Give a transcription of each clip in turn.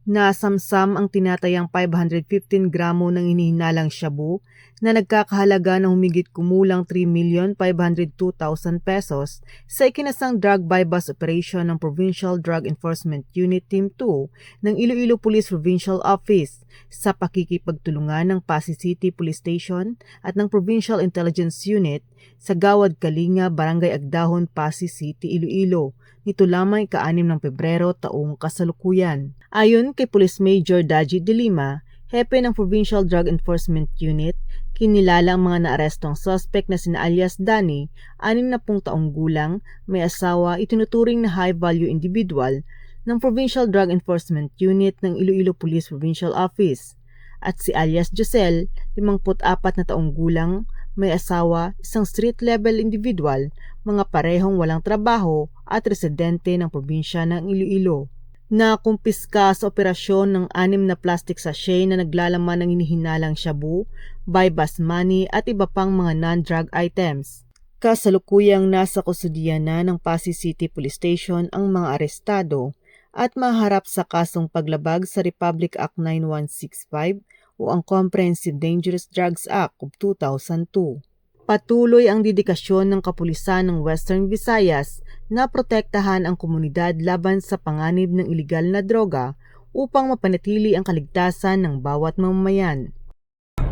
Nasamsam ang tinatayang 515 gramo ng hinihinalang shabu na nagkakahalaga ng humigit kumulang 3,502,000 pesos sa ikinasang drug buy-bust operation ng Provincial Drug Enforcement Unit Team 2 ng Iloilo Police Provincial Office sa pakikipagtulungan ng Pasig City Police Station at ng Provincial Intelligence Unit sa Gawad Kalinga, Barangay Agdahon, Pasig City, Iloilo. Nito lamang ika-6 ng Pebrero taong kasalukuyan. Ayon kay Police Major Daji De Lima, hepe ng Provincial Drug Enforcement Unit, kinilala ang mga naarestong suspect na sina alias Danny, 60 taong gulang, may asawa, itinuturing na high-value individual ng Provincial Drug Enforcement Unit ng Iloilo Police Provincial Office, at si alias Josel, 54 na taong gulang, may asawa, isang street-level individual, mga parehong walang trabaho at residente ng probinsya ng Iloilo. Nakumpiska sa operasyon ng 6 na plastic sachet na naglalaman ng hinihinalang shabu, buy-bust money at iba pang mga non-drug items. Kasalukuyang nasa kustudiya na ng Pasig City Police Station ang mga arestado at maharap sa kasong paglabag sa Republic Act 9165 o ang Comprehensive Dangerous Drugs Act of 2002. Patuloy ang dedikasyon ng kapulisan ng Western Visayas na protektahan ang komunidad laban sa panganib ng ilegal na droga upang mapanatili ang kaligtasan ng bawat mamamayan.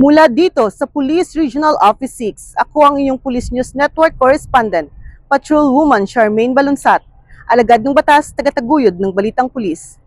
Mula dito sa Police Regional Office 6, ako ang inyong Police News Network Correspondent, Patrol Woman Charmaine Balunsat, alagad ng batas, tagataguyod ng Balitang Pulis.